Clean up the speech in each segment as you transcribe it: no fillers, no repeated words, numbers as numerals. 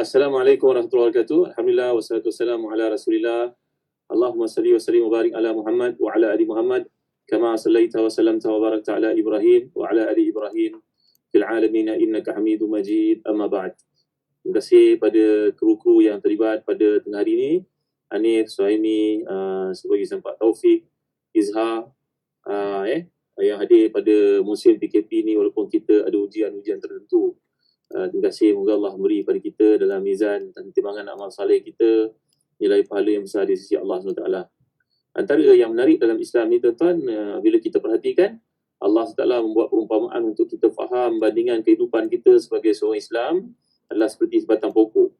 Assalamualaikum warahmatullahi wabarakatuh. Alhamdulillah wassalatu wassalamu ala Rasulillah. Allahumma salli wa sallim wa barik ala Muhammad wa ala ali Muhammad kama sallaita wa sallamta wa barakta ala Ibrahim wa ala ali Ibrahim fil alamin innaka Hamidum Majid. Amma ba'd. Terima kasih pada kru-kru yang terlibat pada tengah hari ini. Hanif, Suhaimi, sebagai sempat Taufik, Izhar, yang hadir pada musim PKP ni walaupun kita ada ujian-ujian tertentu. Terima kasih, moga Allah memberi pada kita dalam mizan dan timbangan amal saleh kita nilai pahala yang besar di sisi Allah SWT. Antara yang menarik dalam Islam ni tuan-tuan, bila kita perhatikan, Allah SWT membuat perumpamaan untuk kita faham bandingan kehidupan kita sebagai seorang Islam adalah seperti sebatang pokok.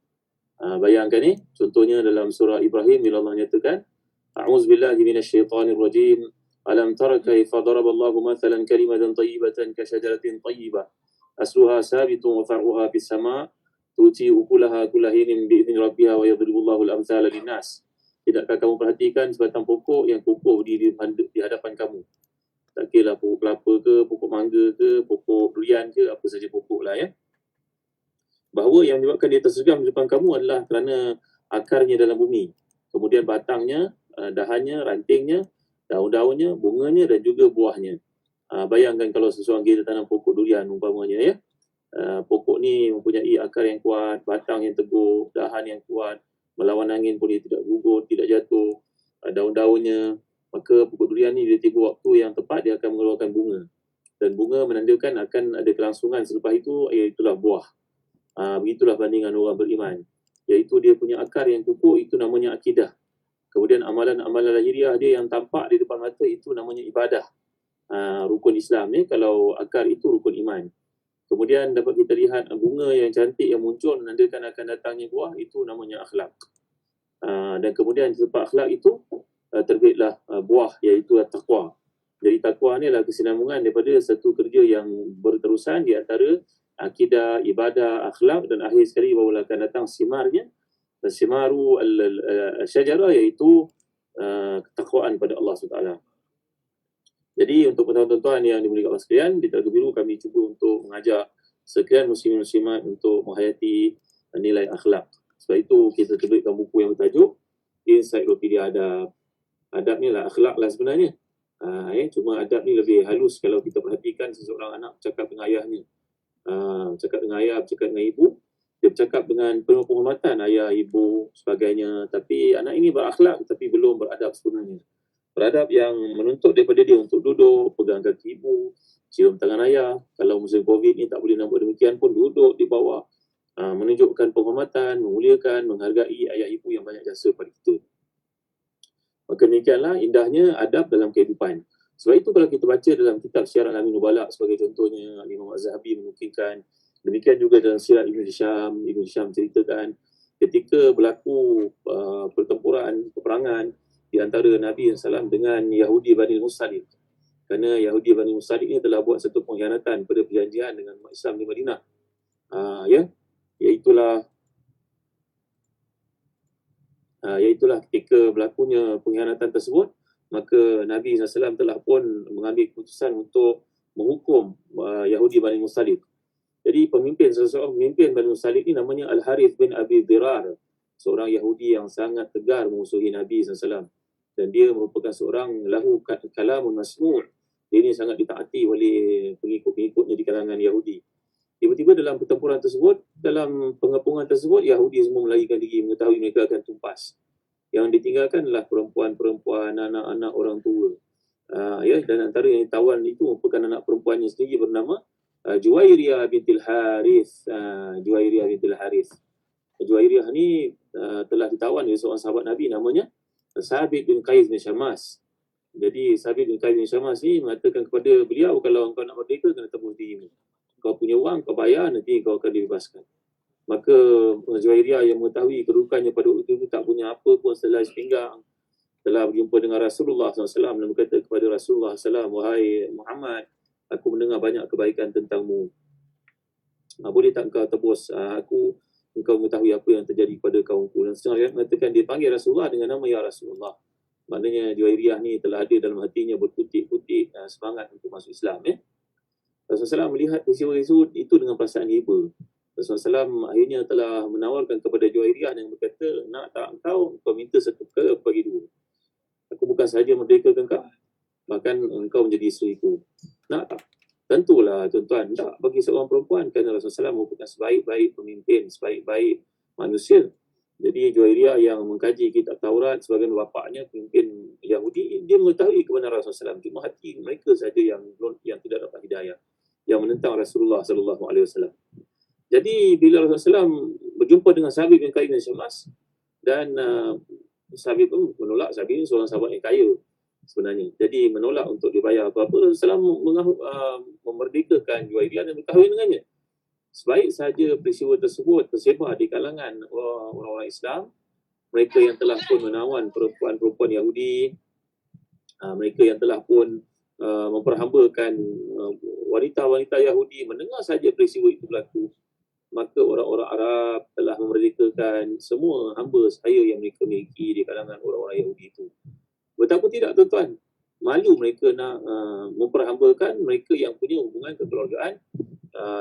Bayangkan ni, contohnya dalam surah Ibrahim bila Allah nyatakan, A'udzubillahi minasyaitanirrajim. Alam tara kaifa daraballahu mathalan kalimatan tayyibatan ka syajaratin tayyibah asluha sabitun wa far'uha fis sama' tuti ukulaha kullahinin bi'idzni rabbiha wa yadribullahu al-amthala linnas. Tidakkah kamu perhatikan sebatang pokok yang kokoh berdiri di hadapan kamu? Tak kira pokok kelapa ke, pokok mangga ke, pokok durian ke, apa saja pokok lah ya. Bahawa yang menyebabkan dia terseram di depan kamu adalah kerana akarnya dalam bumi. Kemudian batangnya, dahannya, rantingnya, daun-daunnya, bunganya dan juga buahnya. Bayangkan kalau seseorang kita tanam pokok durian umpamanya ya. Pokok ni mempunyai akar yang kuat, batang yang teguh, dahan yang kuat, melawan angin pun dia tidak gugur, tidak jatuh, daun-daunnya. Maka pokok durian ni dia tengok waktu yang tepat dia akan mengeluarkan bunga. Dan bunga menandakan akan ada kelangsungan selepas itu, iaitulah buah. Begitulah bandingan orang beriman. Iaitu dia punya akar yang kukuh, itu namanya akidah. Kemudian amalan-amalan lahiriah dia yang tampak di depan mata itu namanya ibadah. Rukun Islam ni, kalau akar itu rukun iman. Kemudian dapat kita lihat bunga yang cantik yang muncul menandakan akan datangnya buah, itu namanya akhlak. Dan kemudian selepas akhlak itu terbitlah buah, iaitu taqwa. Jadi taqwa ni adalah kesinambungan daripada satu kerja yang berterusan di antara akidah, ibadah, akhlak, dan akhir sekali barulah akan datang simarnya. Simaru al-syajarah, iaitu ketakwaan pada Allah SWT. Jadi untuk tuan-tuan yang dimuliakan Allah sekalian, di Telaga Biru kami cuba untuk mengajak sekalian muslimin muslimat untuk menghayati nilai akhlak. Sebab itu kita terbitkan buku yang bertajuk Encyclopedia Adab. Adab ni lah akhlak lah sebenarnya. Cuma adab ni lebih halus kalau kita perhatikan seseorang anak bercakap dengan ayahnya. Bercakap dengan ayah, bercakap dengan ibu, dia bercakap dengan penuh penghormatan ayah, ibu, sebagainya. Tapi anak ini berakhlak tapi belum beradab sebenarnya. Beradab yang menuntut daripada dia untuk duduk, pegang kaki ibu, cium tangan ayah. Kalau musim COVID ni tak boleh nampak demikian pun, duduk di bawah, menunjukkan penghormatan, memuliakan, menghargai ayah ibu yang banyak jasa pada kita. Maka demikianlah indahnya adab dalam kehidupan. Sebab itu kalau kita baca dalam kitab Syiar Alamin Nubala sebagai contohnya, Imam Az-Zahabi menukilkan, demikian juga dalam Syiar Ibn Hisham ceritakan ketika berlaku pertempuran, peperangan di antara Nabi SAW dengan Yahudi Bani Mustalik. Kerana Yahudi Bani Mustalik ini telah buat satu pengkhianatan pada perjanjian dengan umat Islam di Madinah. Iaitulah ketika berlakunya pengkhianatan tersebut, maka Nabi SAW telah pun mengambil keputusan untuk menghukum Yahudi Bani Mustalik. Jadi seseorang pemimpin Bani Mustalik ini namanya Al-Harith bin Abi Dhirar, seorang Yahudi yang sangat tegar memusuhi Nabi SAW. Dan dia merupakan seorang lahu kalamun masmu'. Dia ini sangat ditaati oleh pengikut-pengikutnya di kalangan Yahudi. Tiba-tiba dalam pertempuran tersebut, dalam pengepungan tersebut, Yahudi semua melarikan diri, mengetahui mereka akan tumpas. Yang ditinggalkan adalah perempuan-perempuan, anak-anak, orang tua. Dan antara yang ditawan itu merupakan anak perempuannya sendiri bernama Juwairiyah bintil Harith. Juwairiyah ni telah ditawan oleh seorang sahabat Nabi namanya Sabit bin Qais bin Syammas. Jadi Sabit bin Qais bin Syammas ni mengatakan kepada beliau, kalau engkau nak merdeka kena tebus dirimu. Kau punya wang, kau bayar, nanti kau akan dibebaskan. Maka Juwairiyah yang mengetahui kedudukannya pada waktu itu tak punya apa pun selain sepinggang, telah berjumpa dengan Rasulullah SAW dan berkata kepada Rasulullah SAW, wahai Muhammad, aku mendengar banyak kebaikan tentangmu. Boleh tak engkau tebus engkau mengetahui apa yang terjadi pada kaumku. Dan sebenarnya mengatakan dia panggil Rasulullah dengan nama Ya Rasulullah. Maknanya Juwairiyah ni telah ada dalam hatinya berputik-putik semangat untuk masuk Islam. Rasulullah SAW melihat peristiwa itu dengan perasaan riba. Rasulullah SAW akhirnya telah menawarkan kepada Juwairiyah yang berkata, nak tak engkau minta satu perkara, aku bagi dua. Aku bukan sahaja merdekakan kau, bahkan engkau menjadi isteriku. Nak tak? Tentulah tuan-tuan, tak bagi seorang perempuan, kerana Rasulullah SAW merupakan sebaik-baik pemimpin, sebaik-baik manusia. Jadi Juwairiyah yang mengkaji kitab Taurat sebagai bapaknya pemimpin Yahudi, dia mengetahui kebenaran Rasulullah SAW. Cuma hati mereka saja yang tidak dapat hidayah, yang menentang Rasulullah SAW. Jadi bila Rasulullah SAW berjumpa dengan Sabit bin Qais bin Syammas, dan Sabit pun menolak. Sabit ini seorang sahabat yang kaya sebenarnya. Jadi menolak untuk dibayar apa-apa. Rasulullah memerdekakan Juwairiyah dan berkahwin dengannya. Sebaik sahaja peristiwa tersebut tersebar di kalangan orang-orang Islam, mereka yang telah pun menawan perempuan-perempuan Yahudi, mereka yang telah pun memperhambakan wanita-wanita Yahudi, mendengar saja peristiwa itu berlaku, maka orang-orang Arab telah memerdekakan semua hamba sahaya yang mereka miliki di kalangan orang-orang Yahudi itu. Betapa tidak tuan-tuan, malu mereka nak memperhambakan mereka yang punya hubungan kekeluargaan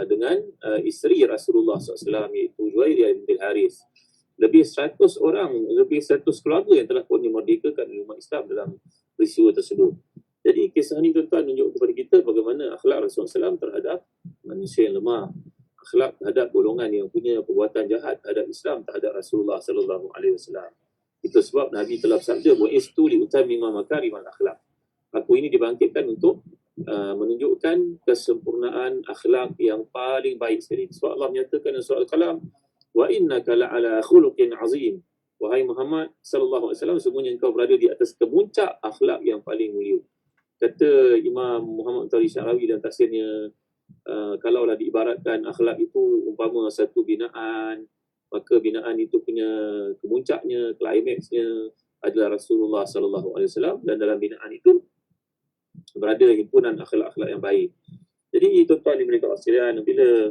dengan isteri Rasulullah SAW, iaitu Juwairiyah binti Harith. Lebih 100 orang, lebih 100 keluarga yang telah pun dimerdekakan oleh umat Islam dalam peristiwa tersebut. Jadi kisah ini tuan-tuan menunjuk kepada kita bagaimana akhlak Rasulullah SAW terhadap manusia yang lemah, akhlak terhadap golongan yang punya perbuatan jahat terhadap Islam, terhadap Rasulullah SAW. Itu sebab Nabi telah bersabda, "Bu'istu liutammima makarimal akhlak." Aku ini dibangkitkan untuk menunjukkan kesempurnaan akhlak yang paling baik sekali. Sebab Allah menyatakan dalam surah Al-Qalam, "Wa innaka la'ala khuluqin azim." Wahai Muhammad sallallahu alaihi wasallam, sesungguhnya engkau berada di atas kemuncak akhlak yang paling mulia. Kata Imam Muhammad Tari Syarawi dan tafsirnya, kalaulah diibaratkan akhlak itu umpama satu binaan, maka binaan itu punya kemuncaknya, klimaksnya adalah Rasulullah sallallahu alaihi wasallam, dan dalam binaan itu berada himpunan akhlak-akhlak yang baik. Jadi tuan-tuan di mereka sekalian, bila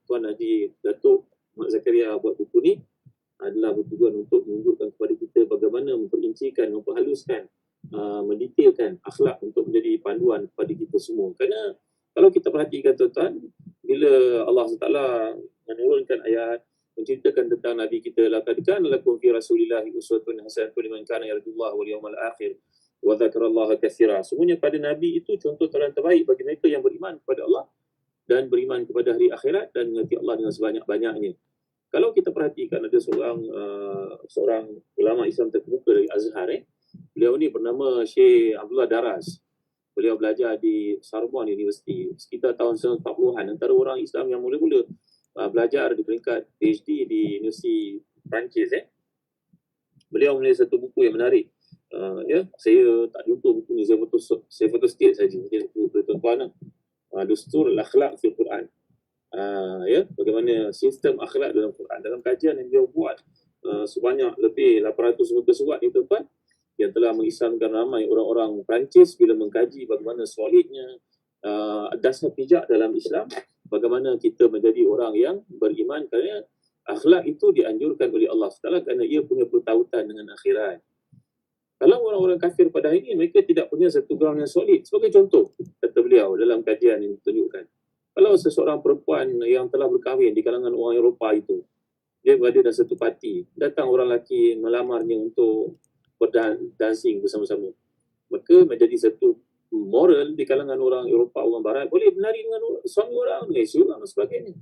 Tuan Haji Datuk Mak Zakaria buat buku ni, adalah bertujuan untuk menunjukkan kepada kita bagaimana memperincikan, memperhaluskan, mendetailkan akhlak untuk menjadi panduan kepada kita semua. Kerana kalau kita perhatikan tuan-tuan, bila Allah SWT menurunkan ayat menceritakan tentang Nabi kita, laqad kana lakum fi rasulillahi uswatun hasanatun liman kana yarjullaha wal yawmal akhir wa dzakarallaha katsira. Semuanya pada Nabi itu contoh teladan terbaik bagi mereka yang beriman kepada Allah dan beriman kepada hari akhirat dan mengasihi Allah dengan sebanyak-banyaknya. Kalau kita perhatikan, ada seorang ulama Islam terkemuka dari Azhar, beliau ni bernama Syekh Abdullah Daras. Beliau belajar di Sorbonne University sekitar tahun 1940-an, antara orang Islam yang mula-mula belajar di peringkat PhD di Universiti Perancis. Beliau menulis satu buku yang menarik. Saya tak jumpa buku ni, saya photostate saja. Mungkin buku tuan-tuan, Dustur Al-Akhlaq fil Quran. Bagaimana sistem akhlak dalam Quran. Dalam kajian yang dia buat sebanyak lebih 800 muka surat ni tuan-tuan, yang telah mengislamkan ramai orang-orang Perancis bila mengkaji bagaimana solidnya dasar pijak dalam Islam, bagaimana kita menjadi orang yang beriman, kerana akhlak itu dianjurkan oleh Allah SWT kerana ia punya pertautan dengan akhirat. Kalau orang-orang kafir pada hari ini, mereka tidak punya satu ground yang solid. Sebagai contoh, kata beliau dalam kajian yang ditunjukkan, kalau seseorang perempuan yang telah berkahwin di kalangan orang Eropah itu, dia berada dalam satu parti, datang orang lelaki melamarnya untuk berdancing bersama-sama, maka menjadi satu moral di kalangan orang Eropah, orang Barat, boleh menari dengan suami orang, isteri orang dan sebagainya.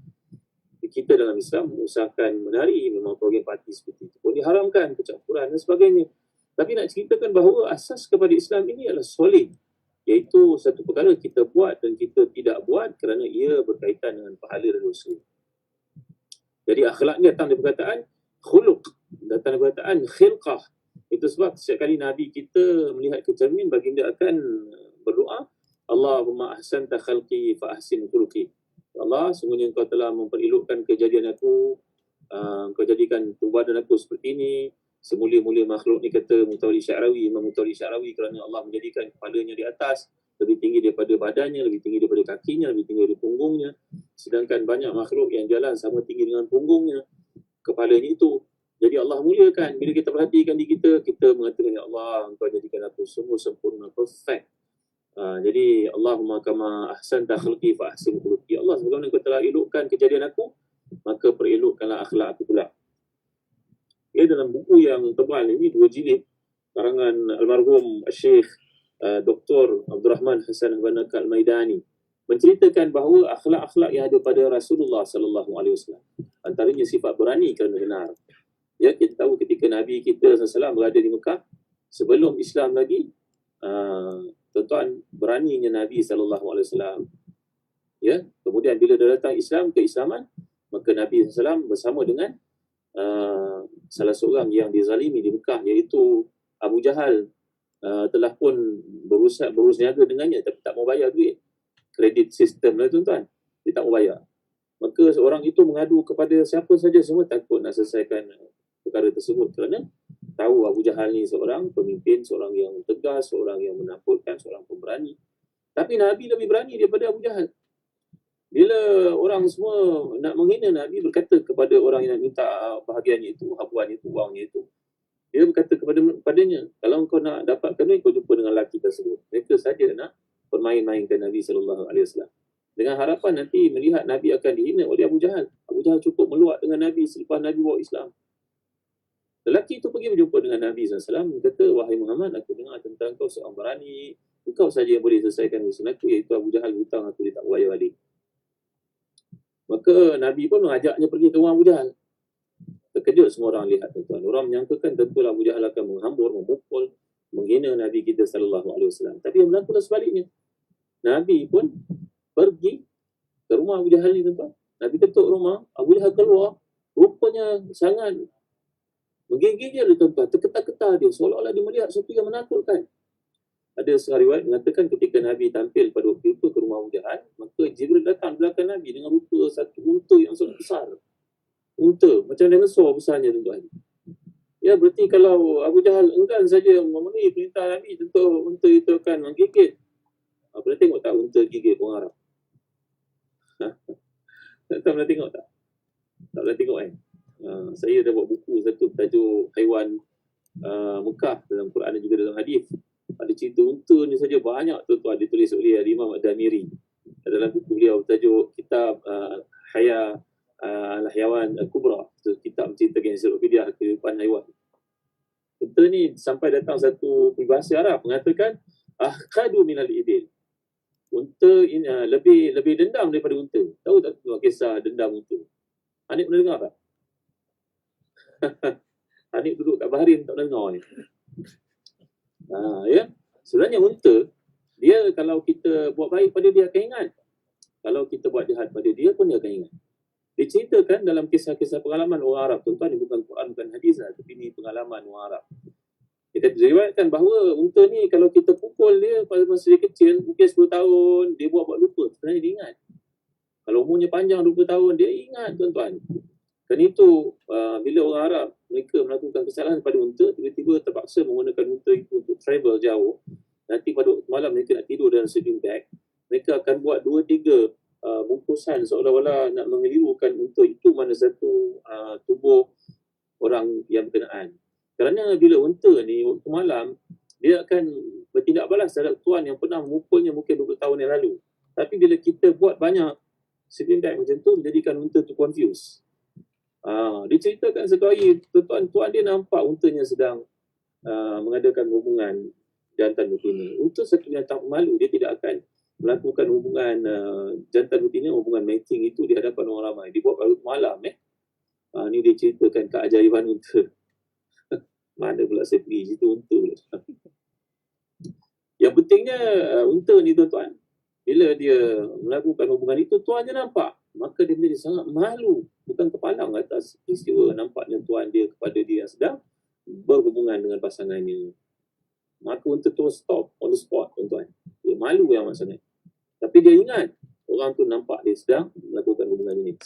Kita dalam Islam mengusahakan menari, memang program parti seperti itu pun diharamkan, kecampuran dan sebagainya. Tapi nak ceritakan bahawa asas kepada Islam ini adalah solid, iaitu satu perkara kita buat dan kita tidak buat kerana ia berkaitan dengan pahala dan dosa. Jadi akhlak ni datang dari perkataan khuluq, datang dari perkataan khilqah. Itu sebab setiap kali Nabi kita melihat ke cermin, baginda akan berdoa, Allahumma ahsanta khalqi fa ahsin khuluqi. Allah, sungguhnya engkau telah memperelokkan kejadian aku, engkau jadikan perbuatan aku seperti ini. Semulia-mulia makhluk ni, kata Mutawalli Sya'rawi, Imam Mutawalli Sya'rawi, kerana Allah menjadikan kepalanya di atas, lebih tinggi daripada badannya, lebih tinggi daripada kakinya, lebih tinggi daripada punggungnya. Sedangkan banyak makhluk yang jalan sama tinggi dengan punggungnya, kepalanya itu. Jadi Allah muliakan. Bila kita perhatikan di kita mengatakan, ya Allah, engkau jadikan aku semua sempurna, perfect. Jadi Allahumma kama ahsanta khalqi fa ahsin khuluqi. Allah, sebagaimana engkau telah elokkan kejadian aku, maka perelokkanlah akhlak aku pula. Dalam buku yang tebal ini, 2 jilid, karangan almarhum Syekh Dr. Abdul Rahman Hassan Banaka Al-Maidani, menceritakan bahawa akhlak-akhlak yang ada pada Rasulullah sallallahu alaihi wasallam, antaranya sifat berani kerana benar. Ya, kita tahu ketika Nabi kita SAW berada di Mekah, sebelum Islam lagi, tuan-tuan, beraninya Nabi SAW. Ya, kemudian bila dah datang Islam, keislaman, maka Nabi SAW bersama dengan salah seorang yang dizalimi di Mekah, iaitu Abu Jahal, telah pun berusniaga dengannya, tapi tak mau bayar duit. Kredit sistem lah tuan-tuan, dia tak mau bayar. Maka seorang itu mengadu kepada siapa saja, semua takut nak selesaikan perkara tersebut, kerana tahu Abu Jahal ni seorang pemimpin, seorang yang tegas, seorang yang menakutkan, seorang pemberani. Tapi Nabi lebih berani daripada Abu Jahal. Bila orang semua nak menghina Nabi, berkata kepada orang yang nak minta bahagiannya itu, habuannya itu, wangnya itu, dia berkata kepadanya, kalau kau nak dapatkan duit, kau jumpa dengan lelaki tersebut. Mereka saja nak permain-mainkan Nabi SAW, dengan harapan nanti melihat Nabi akan dihina oleh Abu Jahal. Abu Jahal cukup meluat dengan Nabi selepas Nabi bawa Islam. Lelaki itu pergi berjumpa dengan Nabi SAW, kata, wahai Muhammad, aku dengar tentang kau seorang berani, engkau saja yang boleh selesaikan urusan aku, iaitu Abu Jahal hutang aku, dia tak bayar balik. Maka Nabi pun mengajaknya pergi ke rumah Abu Jahal. Terkejut semua orang lihat, tuan-tuan. Orang menyangkakan tentulah Abu Jahal akan menghambur, memukul, menghina Nabi kita SAW. Tapi yang berlaku sebaliknya. Nabi pun pergi ke rumah Abu Jahal ni, tuan-tuan. Nabi ketuk rumah, Abu Jahal keluar, rupanya sangat menggigil dia, tuan-tuan. Terketar-ketar dia, seolah-olah dia melihat sesuatu yang menakutkan. Ada seorang riwayat mengatakan ketika Nabi tampil pada waktu itu ke rumah Abu Jahal, maka Jibril datang belakang Nabi dengan rupa satu unta yang sangat besar. Unta, macam dinosaur besarnya, tuan-tuan. Ya, berarti kalau Abu Jahal enggan saja memenuhi perintah Nabi, tentu unta itu akan menggigit. Pernah tengok tak unta gigit orang Arab? Tak pernah tengok tak? Tak pernah tengok kan? Saya dah buat buku satu tajuk haiwan Mekah dalam Quran dan juga dalam hadis. Ada cerita unta ni saja banyak, tuan-tuan, ditulis oleh Imam Ad-Damiri dalam buku beliau bertajuk Kitab Haya Al-Hayawan Al-Kubra, kitab menceritakan ensiklopedia kehidupan haiwan. Unta ni sampai datang satu peribahasa Arab mengatakan akhadu minal idil. Unta ini lebih dendam daripada unta. Tahu tak kisah dendam unta? Hanif pernah dengar tak? Hanif duduk kat Bahrain tak pernah dengar ni. Ya, sebenarnya unta, dia kalau kita buat baik pada dia akan ingat. Kalau kita buat jahat pada dia pun dia akan ingat. Diceritakan dalam kisah-kisah pengalaman orang Arab, tuan-tuan, ini bukan Quran, bukan hadis lah, tapi ini pengalaman orang Arab. Kita diriwayatkan bahawa unta ni kalau kita pukul dia pada masa dia kecil, mungkin 10 tahun, dia buat lupa, sebenarnya dia ingat. Kalau umurnya panjang 20 tahun, dia ingat, tuan-tuan. Dan itu bila orang Arab mereka melakukan kesalahan pada unta, tiba-tiba terpaksa menggunakan unta itu untuk travel jauh. Nanti pada waktu malam mereka nak tidur dalam sleeping bag, mereka akan buat 2-3 bungkusan seolah-olah nak mengelirukan unta itu mana satu tubuh orang yang berkenaan. Kerana bila unta ni waktu malam, dia akan bertindak balas terhadap tuan yang pernah memukulnya mungkin 20 tahun yang lalu. Tapi bila kita buat banyak sleeping bag macam tu, menjadikan unta tu confused. Diceritakan satu hari, tuan dia nampak untanya sedang mengadakan hubungan jantan betina. Unta satu binatang pemalu, dia tidak akan melakukan hubungan jantan betina, hubungan mating itu di hadapan orang ramai. Dia buat pada malam. Ni dia ceritakan keajaiban unta. Mana pula saya pergi situ unta pula. Yang pentingnya unta ni, tuan-tuan, bila dia melakukan hubungan itu, tuan dia nampak, maka dia menjadi sangat malu, bukan kepalang atas peristiwa nampaknya tuan dia kepada dia yang sedang berhubungan dengan pasangannya. Maka unta tu stop on the spot, tuan-tuan. Dia malu yang amat sangat. Tapi dia ingat orang tu nampak dia sedang melakukan hubungan ini.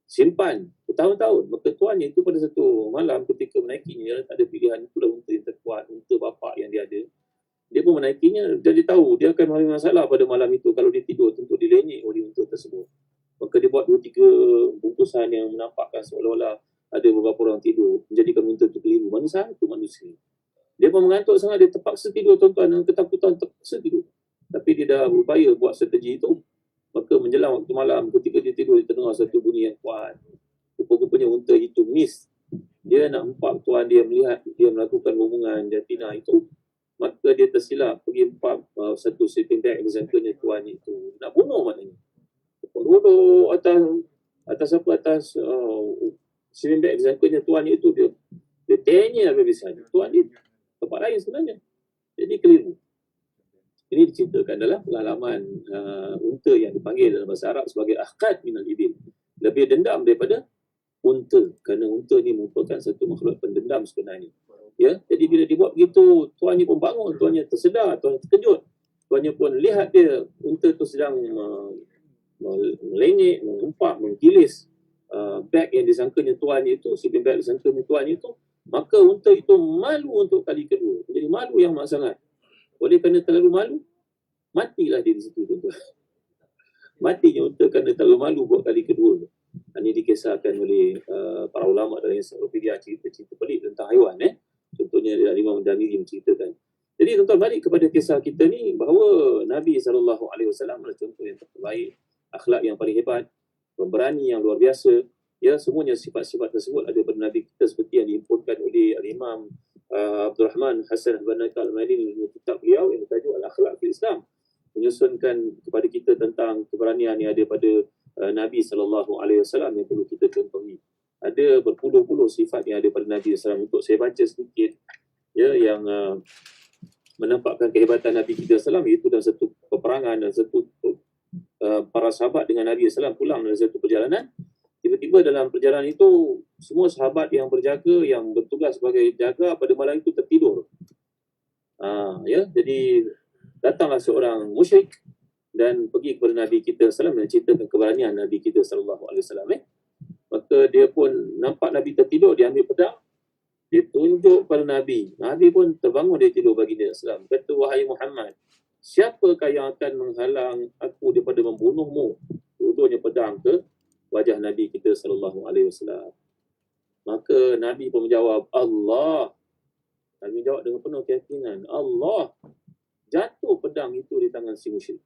Simpan bertahun-tahun. Maka tuannya itu pada satu malam ketika menaikinya, tak ada pilihan, itulah unta yang terkuat, unta bapak yang dia ada. Dia pun menaikinya, jadi tahu dia akan mengalami masalah pada malam itu. Kalau dia tidur, tentu dilenyek oleh unta tersebut. Maka dia buat 2-3 bungkusan yang menampakkan seolah-olah ada beberapa orang tidur, menjadikan unta itu keliru. Mana satu manusia. Dia pun mengantuk sangat, dia terpaksa tidur, tuan-tuan, dengan ketakutan terpaksa tidur. Tapi dia dah berupaya buat strategi itu. Maka menjelang waktu malam, ketika dia tidur, dia terdengar satu bunyi yang kuat. rupa-rupanya unta itu miss. Dia nak empak tuan dia, melihat dia melakukan hubungan jantina itu, maka dia tersilap pergi empak satu sleeping bag disangkanya tuan itu nak bunuh maknanya. Bunuh atas sleeping bag disangkanya tuan itu, dia tanya habis-habisan. Tuan dia tempat lain sebenarnya. Jadi keliru. Ini diceritakan dalam pengalaman unta yang dipanggil dalam bahasa Arab sebagai akhad minal ibil. Lebih dendam daripada unta, kerana unta ni merupakan satu makhluk pendendam sebenarnya. Ya, jadi bila dibuat begitu, tuannya pun bangun, tuannya tersedar, tuannya terkejut. Tuannya pun lihat dia, unta tu sedang melenyek, mengumpak, menggilis beg yang disangkanya tuannya itu, sleeping bag disangkanya tuannya itu, maka unta itu malu untuk kali kedua. Jadi malu yang amat sangat. Oleh kerana terlalu malu, matilah dia di situ, tuan-tuan. Matinya unta kerana terlalu malu buat kali kedua. Ini dikisahkan oleh para ulama dalam ensiklopedia cerita-cerita pelik tentang haiwan. Contohnya Imam Damiri menceritakan. Jadi tuan-tuan, balik kepada kisah kita ni, bahawa Nabi SAW adalah contoh yang terbaik, akhlak yang paling hebat, pemberani yang luar biasa. Ya, semuanya sifat-sifat tersebut ada pada Nabi kita seperti yang diimpunkan oleh Imam Abdul Rahman Hassan Al-Banna Al-Madini dalam kitab beliau yang bertajuk Al-Akhlaq fil Islam, menyusunkan kepada kita tentang keberanian yang ada pada Nabi SAW yang perlu kita contohi. Ada berpuluh-puluh sifat yang ada pada Nabi SAW. Untuk saya baca sedikit ya, yang menampakkan kehebatan Nabi kita SAW, iaitu dalam satu peperangan dan satu para sahabat dengan Nabi SAW pulang dalam satu perjalanan. Tiba-tiba dalam perjalanan itu, semua sahabat yang berjaga, yang bertugas sebagai jaga pada malam itu tertidur. Ya, jadi datanglah seorang musyrik dan pergi kepada Nabi kita SAW dan ceritakan keberanian Nabi kita SAW. Maka dia pun nampak Nabi tertidur, dia ambil pedang, dia tunjuk pada Nabi. Nabi pun terbangun, dia tidur baginda SAW. Kata, wahai Muhammad, siapakah yang akan menghalang aku daripada membunuhmu? Tudurnya pedang ke wajah Nabi kita SAW. Maka Nabi pun menjawab, Allah. Nabi menjawab dengan penuh keyakinan, Allah. Jatuh pedang itu di tangan si musyrik.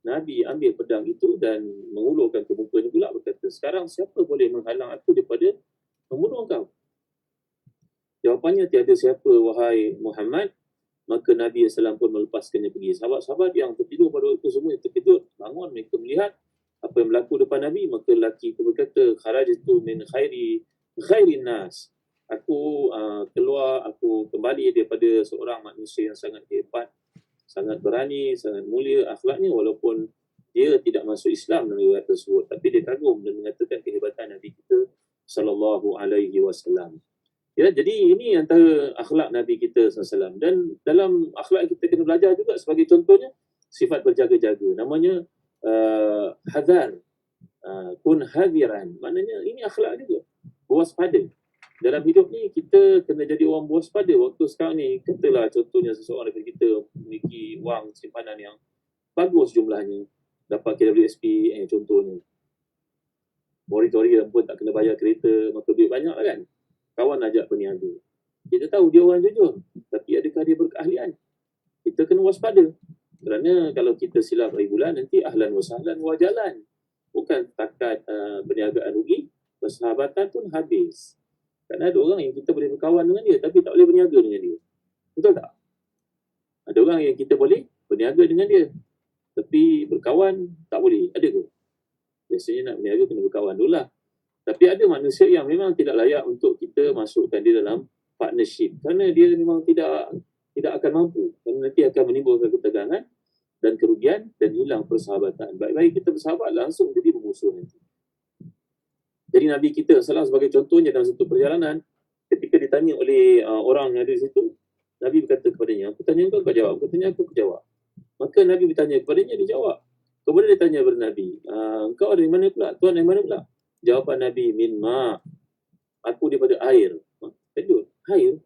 Nabi ambil pedang itu dan mengulurkan ke mukanya pula, berkata, sekarang siapa boleh menghalang aku daripada membunuh kau? Jawapannya, tiada siapa, wahai Muhammad. Maka Nabi SAW pun melepaskannya pergi. Sahabat-sahabat yang tertidur pada waktu semua terkejut, bangun, mereka melihat apa yang berlaku depan Nabi. Maka lelaki itu berkata, kharajtu min khairin nas. Aku keluar, aku kembali daripada seorang manusia yang sangat hebat, sangat berani, sangat mulia akhlaknya, walaupun dia tidak masuk Islam dalam riwayat tersebut, tapi dia kagum dan mengatakan kehebatan Nabi kita SAW. Ya, jadi ini antara akhlak Nabi kita SAW. Dan dalam akhlak kita kena belajar juga, sebagai contohnya sifat berjaga-jaga. Namanya hadar, kun hadiran. Maknanya ini akhlak juga, berwaspada. Dalam hidup ni kita kena jadi orang berwaspada. Waktu sekarang ni, katalah contohnya seseorang daripada kita memiliki wang simpanan yang bagus jumlahnya, dapat KWSP contohnya, moratorium pun tak kena bayar kereta, maka duit banyak lah kan. Kawan ajak berniaga, kita tahu dia orang jujur, tapi adakah dia berkeahlian? Kita kena waspada. Kerana kalau kita silap hari bulan, nanti ahlan wa sahlan wa jalan. Bukan takat berniagaan rugi, persahabatan pun habis. Kerana ada orang yang kita boleh berkawan dengan dia, tapi tak boleh berniaga dengan dia. Betul tak? Ada orang yang kita boleh berniaga dengan dia, tapi berkawan tak boleh. Ada ke? Biasanya nak berniaga kena berkawan dulu lah. Tapi ada manusia yang memang tidak layak untuk kita masukkan dia dalam partnership. Kerana dia memang tidak akan mampu. Kerana nanti akan menimbulkan ketegangan dan kerugian dan hilang persahabatan. Baik-baik kita bersahabat, langsung jadi bermusuh nanti. Jadi Nabi kita salah sebagai contohnya dalam satu perjalanan, ketika ditanya oleh orang yang ada di situ, Nabi berkata kepadanya, aku tanya kau jawab, aku tanya aku jawab. Maka Nabi bertanya kepadanya, dia jawab. Kemudian dia tanya kepada Nabi, engkau dari mana pula? Tuan dari mana pula? Jawapan Nabi, min ma', aku daripada air. Kejut, air?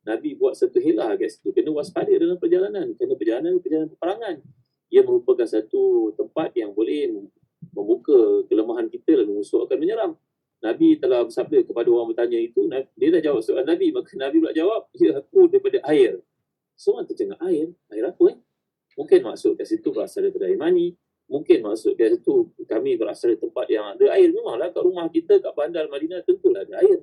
Nabi buat satu helah kat situ. Kena waspada dalam perjalanan. Kerana perjalanan peperangan. Ia merupakan satu tempat yang boleh membuka kelemahan kita dan musuh akan menyerang. Nabi telah bersabda kepada orang bertanya itu, dia dah jawab soalan Nabi. Maka Nabi pula jawab, ya, aku daripada air. Seorang tercengang, air? Air apa? Mungkin maksud kat situ berasal daripada air mani, Mungkin maksud dia itu kami berasal dari tempat yang ada air. Memanglah kat rumah kita kat bandar Madinah tentulah ada air.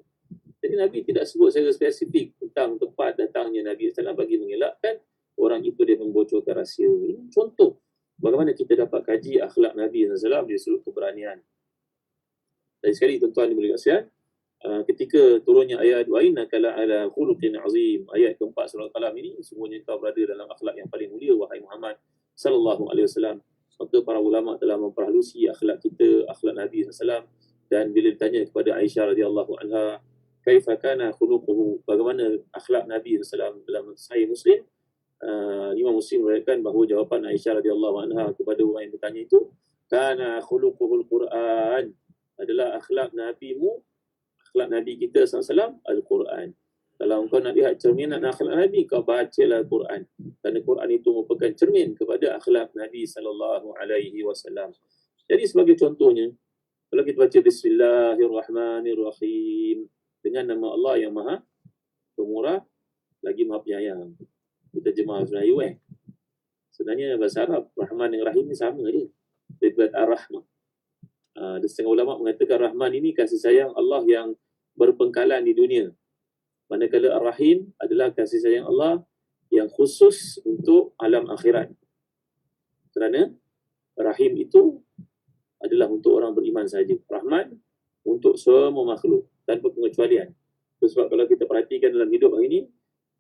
Jadi Nabi tidak sebut secara spesifik tentang tempat datangnya Nabi SAW bagi mengelakkan orang itu dia membocorkan rahsia. Ini contoh bagaimana kita dapat kaji akhlak Nabi SAW di seluruh keberanian. Dan sekali tuan-tuan dimulai kasihan, ketika turunnya ayat wa innaka la'ala khuluqin azim, ayat keempat surah Al-Qalam ini, semuanya kau berada dalam akhlak yang paling mulia wahai Muhammad sallallahu alaihi wasallam. Maka para ulama telah memperhalusi akhlak kita, akhlak Nabi SAW, dan bila ditanya kepada Aisyah radhiyallahu anha kaifa kana khuluquhu, bagaimana akhlak Nabi SAW dalam Sahih Muslim, Imam Muslim meriwayatkan bahawa jawapan Aisyah radhiyallahu anha kepada orang yang bertanya itu, kana khuluquhul Quran, adalah akhlak Nabimu, akhlak Nabi kita SAW, Al-Quran. Kalau kau nak lihat cerminan akhlak Nabi, kau bacalah Quran. Kerana Quran itu merupakan cermin kepada akhlak Nabi SAW. Jadi sebagai contohnya, kalau kita baca Bismillahirrahmanirrahim, dengan nama Allah yang Maha Pemurah, lagi Maha Penyayang. Kita jemaah Melayu sebenarnya bahasa Arab, Rahman dan Rahim ni sama je. Dia Ar-Rahmah. Setengah ulama mengatakan Rahman ini kasih sayang Allah yang berpengkalan di dunia. Manakala Ar-Rahim adalah kasih sayang Allah yang khusus untuk alam akhirat. Kerana Rahim itu adalah untuk orang beriman saja. Rahman untuk semua makhluk tanpa pengecualian. Sebab kalau kita perhatikan dalam hidup hari ini,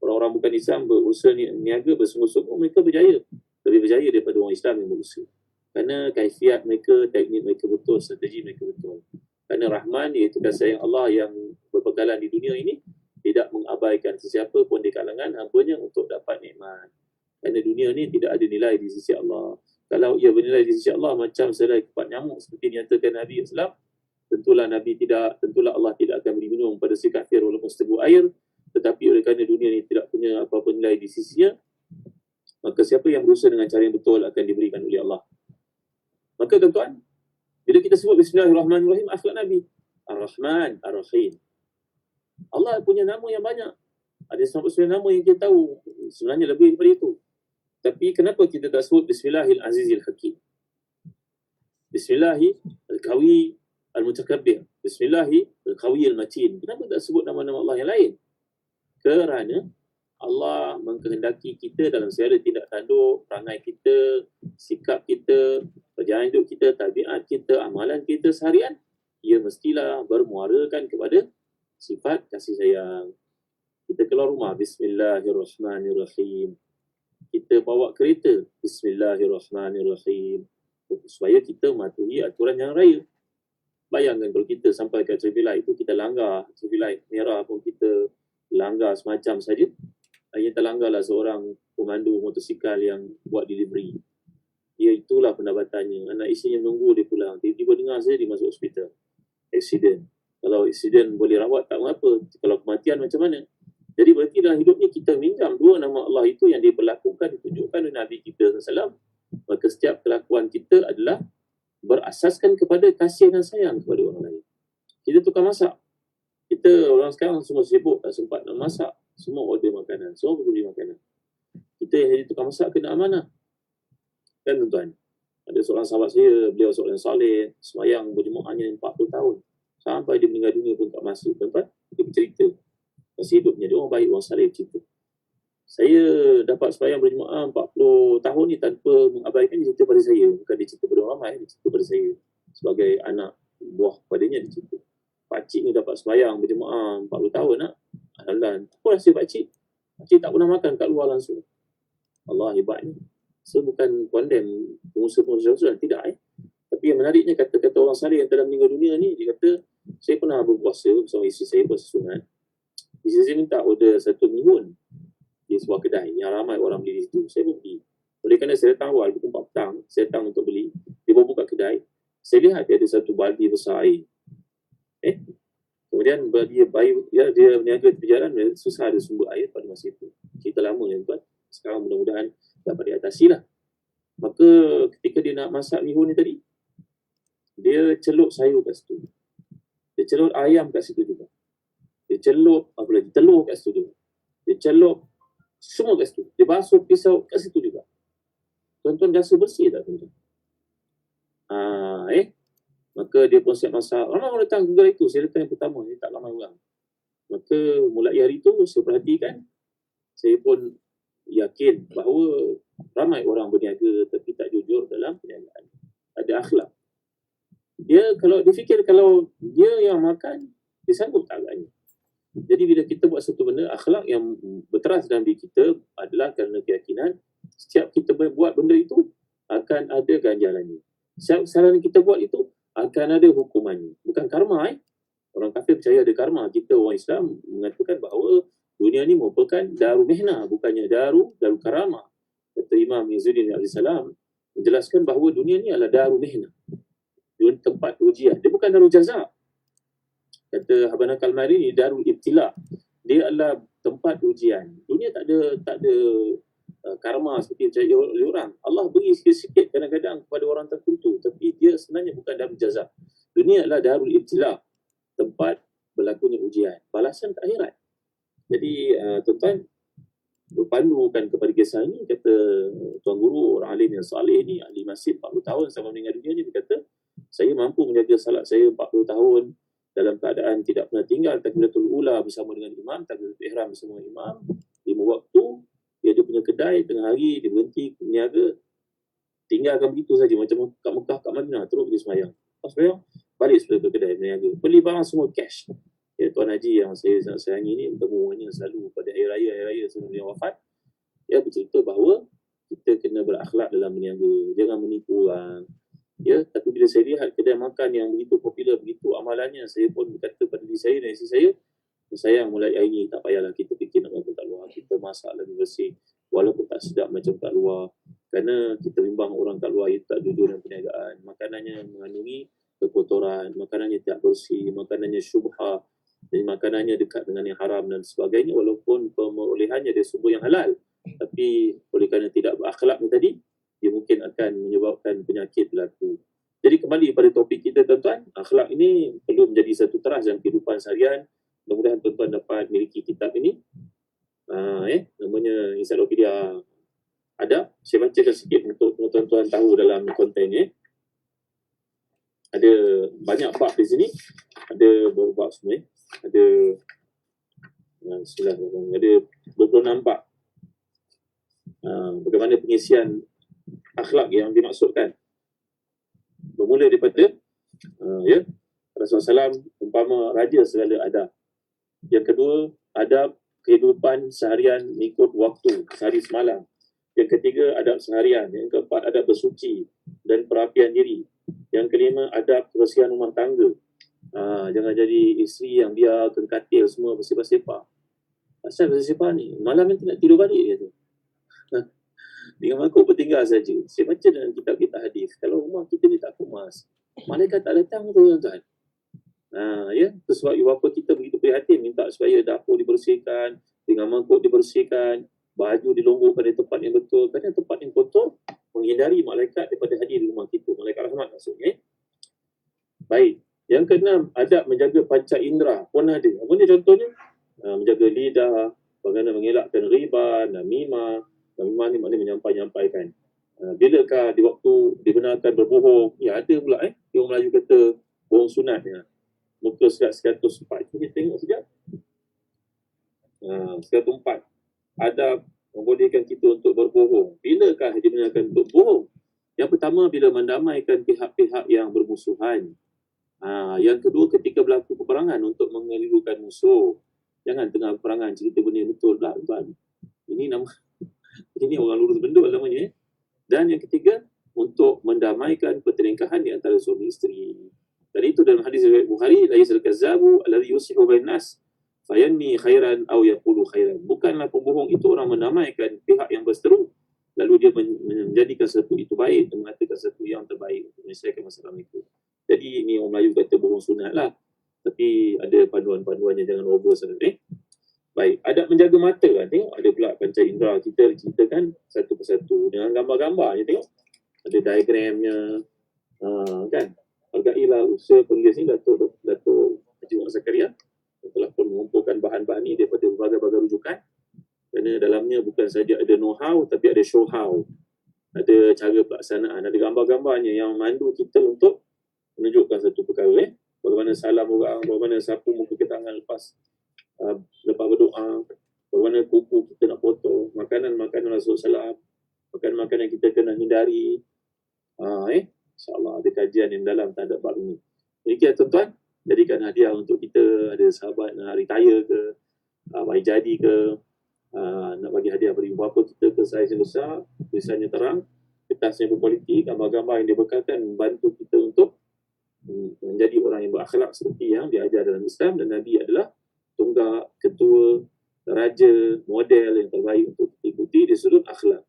orang-orang bukan Islam berusaha niaga bersungguh-sungguh, mereka berjaya. Lebih berjaya daripada orang Islam yang berusaha. Kerana kaifiat mereka, teknik mereka betul, strategi mereka betul. Kerana Rahman, iaitu kasih sayang Allah yang berpengkalan di dunia ini, tidak mengabaikan sesiapa pun di kalangan hamba-Nya untuk dapat nikmat. Kerana dunia ini tidak ada nilai di sisi Allah. Kalau ia bernilai di sisi Allah macam serai kepak nyamuk seperti dinyatakan Nabi SAW, tentulah Allah tidak akan beri minum pada si kafir walaupun seteguk air. Tetapi oleh kerana dunia ini tidak punya apa-apa nilai di sisinya, maka siapa yang berusaha dengan cara yang betul akan diberikan oleh Allah. Maka tuan-tuan, bila kita sebut Bismillahirrahmanirrahim, akhlak Nabi, Ar-Rahman, Ar-Rahim. Allah punya nama yang banyak. Ada 99 nama yang kita tahu. Sebenarnya lebih daripada itu. Tapi kenapa kita tak sebut Bismillahil Azizil Hakim? Bismillahi Al-Qawi Al-Mutakabbir. Bismillahi Al-Qawi Al-Matin. Kenapa tak sebut nama-nama Allah yang lain? Kerana Allah mengkehendaki kita dalam segala tindak tanduk, perangai kita, sikap kita, perjalanan hidup kita, tabiat kita, amalan kita seharian, ia mestilah bermuarakan kepada sifat kasih sayang. Kita keluar rumah, Bismillahirrahmanirrahim. Kita bawa kereta, Bismillahirrahmanirrahim. Supaya kita mematuhi aturan jalan raya. Bayangkan kalau kita sampai ke traffic light itu, kita langgar traffic light merah pun kita langgar semacam saja. Yang terlanggarlah seorang pemandu motosikal yang buat delivery. Dia itulah pendapatannya. Anak isteri yang menunggu dia pulang. Tiba-tiba dengar saja dia masuk hospital. Accident. Kalau accident boleh rawat tak mengapa. Kalau kematian macam mana? Jadi berarti dalam hidupnya kita minjam dua nama Allah itu yang diberlakukan, ditunjukkan oleh Nabi kita SAW. Maka setiap kelakuan kita adalah berasaskan kepada kasih dan sayang kepada orang lain. Kita tukar masak. Kita orang sekarang semua sibuk, tak sempat nak masak. Semua order makanan, semua pergi beli makanan. Kita yang jadi tukang masak kena amanah. Kan tuan-tuan? Ada seorang sahabat saya, beliau seorang saleh, semayang berjemaahnya 40 tahun. Sampai dia meninggal dunia pun tak masuk, tuan-tuan. Dia bercerita. Masa hidupnya, dia orang baik, orang saleh bercerita. Saya dapat semayang berjemaah 40 tahun ni tanpa mengabaikan, dia cerita pada saya. Bukan dia cerita pada orang ramai, dia cerita pada saya. Sebagai anak buah padanya, dia cerita. Pakcik ni dapat semayang berjemaah 40 tahun nak. Alhamdulillah. Apa rasa pakcik? Pakcik tak pernah makan kat luar langsung. Allah hebatnya. So bukan condemn pengusaha-pengusaha, tidak. Tapi yang menariknya kata-kata orang saleh yang telah meninggal dunia ni, dia kata, saya pernah berpuasa bersama isteri saya puasa sunat. Isteri saya minta order 1 mihun di sebuah kedai yang ramai orang beli di situ. Saya pun pergi. Oleh kerana saya datang awal, pukul 4 petang, saya datang untuk beli. Dia baru buka kedai. Saya lihat dia ada satu baldi besar air. Kemudian dia berniaga di jalan, susah ada sumber air pada masa itu. Cerita lama ya tuan. Sekarang mudah-mudahan dapat diatasi lah. Maka ketika dia nak masak mihun ni tadi, dia celup sayur kat situ. Dia celup ayam kat situ juga. Dia celup telur kat situ juga. Dia celup semua kat situ. Dia basuh pisau kat situ juga. Tuan-tuan rasa bersih tak tuan-tuan? Maka dia pun siap masak. Ramai orang datang gerai itu. Saya datang yang pertama, saya tak ramai orang. Maka mulai hari itu saya perhatikan, saya pun yakin bahawa ramai orang berniaga tapi tak jujur dalam perniagaan. Ada akhlak. Dia fikir kalau dia yang makan, dia sanggup tak agaknya. Jadi bila kita buat satu benda, akhlak yang berteras dalam diri kita adalah kerana keyakinan setiap kita buat benda itu akan ada ganjarannya. Setiap kesalahan kita buat itu akan ada hukumannya. Bukan karma. Orang kafir percaya ada karma. Kita orang Islam mengatakan bahawa dunia ni merupakan daru mihna, bukannya daru karamah. Kata Imam Izzuddin Abdul Salam menjelaskan bahawa dunia ni adalah daru mihna. Dunia tempat ujian. Dia bukan daru jaza. Kata Habana Kalmari ni daru ibtila. Dia adalah tempat ujian. Dunia tak ada karma seperti percaya orang. Allah beri sikit-sikit kadang-kadang kepada orang tertentu, tapi dia sebenarnya bukan darul jaza. Dunia adalah darul ibtila, tempat berlakunya ujian, balasan ke akhirat. Jadi tuan-tuan berpandukan kepada kisah ini, kata tuan guru orang alim yang saleh ni, ahli masjid 40 tahun sama meninggal dunia ni, dia kata saya mampu menjaga salat saya 40 tahun dalam keadaan tidak pernah tinggal takbiratul ula bersama dengan imam, takbiratul ihram bersama imam, 5 waktu. Dia ada punya kedai, tengah hari dia berhenti berniaga, tinggalkan begitu saja macam kat Mekah, kat Madinah, terus pergi sembahyang. Lepas sembahyang, balik sudah ke kedai berniaga. Beli barang semua cash. Ya, Tuan Haji yang saya sangat sayangi ni, bertemuannya selalu pada hari raya sebelum dia wafat. Dia bercerita bahawa kita kena berakhlak dalam berniaga. Jangan menipu orang. Ya, tapi bila saya lihat kedai makan yang begitu popular, begitu amalannya, saya pun berkata pada diri saya dan isteri saya, sayang mulai hari ini tak payahlah kita fikir nak makan kat luar, kita masak lebih bersih walaupun tak sedap macam kat luar, kerana kita bimbang orang kat luar itu tak jujur dalam perniagaan, makanannya mengandungi kekotoran, makanannya tak bersih, makanannya syubha, dan makanannya dekat dengan yang haram dan sebagainya, walaupun perolehannya dia semua yang halal, tapi oleh kerana tidak berakhlak ni tadi, dia mungkin akan menyebabkan penyakit berlaku. Jadi kembali pada topik kita tuan-tuan, akhlak ini perlu menjadi satu teras dalam kehidupan seharian. Mudah-mudahan tuan-tuan dapat miliki kitab ini. Namanya Encyclopedia Adab. Saya bacakan sikit untuk tuan-tuan tahu dalam kontennya. Ada banyak bab di sini. Ada berapa bab semua. Ada 26 bab. Bagaimana pengisian akhlak yang dimaksudkan. Bermula daripada Rasulullah SAW umpama raja segala adab. Yang kedua, adab kehidupan seharian mengikut waktu, sehari semalam. Yang ketiga, adab seharian. Yang keempat, adab bersuci dan perapian diri. Yang kelima, adab kebersihan rumah tangga. Jangan jadi isteri yang biarkan katil semua bersepah-sepah. Asal bersepah ni, malam nanti nak tidur balik dia tu. Dengan mangkuk bertinggal saja. Saya baca dalam kitab-kitab hadis, kalau rumah kita ni tak kemas, malaikat tak datang tu tuan-tuan. Itu sebab ibu bapa kita begitu prihatin minta supaya dapur dibersihkan, dengan mangkuk dibersihkan, baju dilonggokan di tempat yang betul. Kadang tempat yang kotor menghindari malaikat daripada hadir di rumah kita, malaikat rahmat maksudnya. Baik, yang keenam, adab menjaga panca indera pun ada. Apa ni contohnya? Menjaga lidah, bagaimana mengelakkan riba, namimah. Namimah ni maknanya menyampaikan. Bilakah di waktu dibenarkan berbohong? Ya, ada pula yang Melayu kata bohong sunat. Muka surat 104. Kita tengok sekejap. 104. Adab membolehkan kita untuk berbohong. Bilakah dibenarkan untuk bohong? Yang pertama, bila mendamaikan pihak-pihak yang bermusuhan. Yang kedua, ketika berlaku peperangan untuk mengelirukan musuh. Jangan tengah peperangan cerita benda betul lah, tuan. Ini orang lurus bendul namanya. Dan yang ketiga, untuk mendamaikan pertelingkahan di antara suami isteri. Dan itu dalam hadis riwayat Bukhari, laisal kazzabu alladhi yusihu bainan nas fayanmi khairan aw yaqulu khairan. Bukanlah pembohong itu orang mendamaikan pihak yang berseteru lalu dia menjadikan sesuatu itu baik dan mengatakan sesuatu yang terbaik untuk menyelesaikan masalah itu. Jadi ini orang Melayu kata bohong sunat lah. Tapi ada panduan-panduannya, jangan over sangat. Baik, adab menjaga mata kan. Tengok ada pula panca indera kita ceritakan satu persatu dengan gambar-gambarnya, tengok. Ada diagramnya. Kan? Hargailah usaha penulis ni Datuk Haji Muhammad Zakaria telah pun mengumpulkan bahan-bahan ini daripada berbagai-bagai rujukan, kerana dalamnya bukan saja ada know-how tapi ada show-how. ada cara pelaksanaan, ada gambar-gambarnya yang mandu kita untuk menunjukkan satu perkara. Bagaimana salam orang, bagaimana sapu muka ke tangan lepas berdoa, bagaimana kuku kita nak potong, makanan Rasulullah SAW, makanan kita kena hindari. InsyaAllah ada kajian yang dalam terhadap bab ini. Demikian tuan-tuan, jadikan hadiah untuk kita. Ada sahabat nak retire ke, hari jadi ke, nak bagi hadiah beri ibu bapa kita ke saiz yang besar, tulisannya terang, kertasnya berkualiti, gambar-gambar yang dibekalkan membantu kita untuk menjadi orang yang berakhlak seperti yang diajar dalam Islam. Dan Nabi adalah tunggak, ketua, raja, model yang terbaik untuk kita ikuti di sudut akhlak.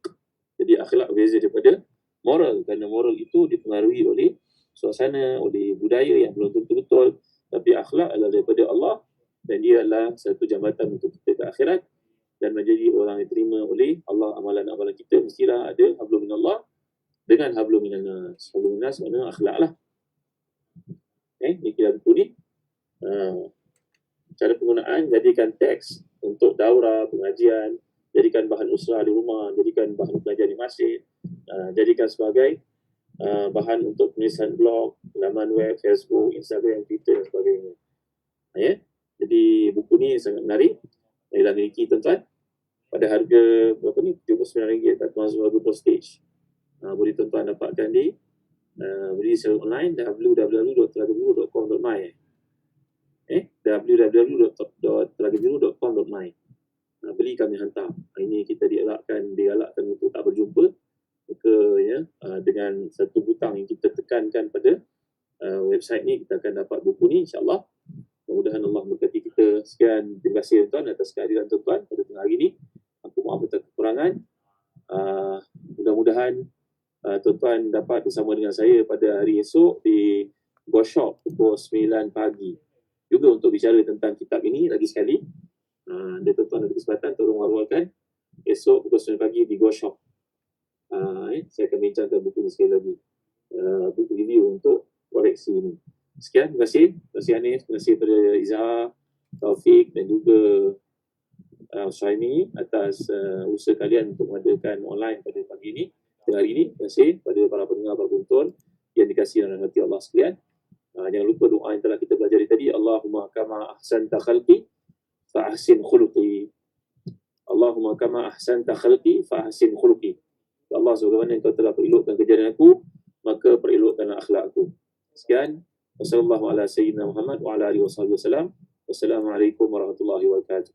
Jadi akhlak berbeza daripada moral, kerana moral itu dipengaruhi oleh suasana, oleh budaya yang belum tentu betul. Tapi akhlak adalah daripada Allah dan dia adalah satu jambatan untuk kita ke akhirat. Dan menjadi orang yang terima oleh Allah amalan-amalan kita, mestilah ada hablum minallah dengan hablum minannas. Hablum minannas maknanya akhlak lah. Ini kira buku ni. Cara penggunaan, jadikan teks untuk daurah, pengajian, jadikan bahan usrah di rumah, jadikan bahan pengajian di masjid, jadikan sebagai bahan untuk penulisan blog, laman web, Facebook, Instagram, Twitter dan sebagainya. Jadi buku ni sangat menarik. Saya dah miliki tuan-tuan pada harga berapa ni, RM79, tak termasuk harga postage. Boleh tuan-tuan dapatkan di beli secara online www.telagabiru.com.my www.telagabiru.com.my. Beli kami hantar. Ini kita digalakkan untuk tak berjumpa. Maka dengan satu butang yang kita tekankan pada website ni, kita akan dapat buku ni insya-Allah. Mudah-mudahan Allah memberkati kita. Sekian, terima kasih tuan atas kehadiran tuan pada tengah hari ini. Aku maaf atas kekurangan. Mudah-mudahan tuan-tuan dapat bersama dengan saya pada hari esok di Ghost Shop pukul 9 pagi. Juga untuk bicara tentang kitab ini lagi sekali. Dan tuan-tuan ada kesempatan tolong warwalkan esok pukul 9 pagi di Ghost Shop. Saya akan bincangkan buku ini sekali lagi. Buku review untuk koreksi ini. Sekian, terima kasih. Terima kasih Hanif, terima kasih kepada Izhar, Taufik dan juga Syaimi atas usaha kalian untuk mengadakan online pada pagi ini, pada hari ini. Terima kasih kepada para pendengar, para penonton yang dikasihi dan dirahmati Allah sekalian. Jangan lupa doa yang telah kita pelajari tadi. Allahumma kama ahsanta khalqi fa ahsin khuluqi. Allahumma kama ahsanta khalqi fa ahsin khuluqi. Ya Allah, sebagaimana engkau telah perelokkan kejadian aku, maka perelokkanlah akhlakku. Sekian. Wassalamualaikum warahmatullahi wabarakatuh.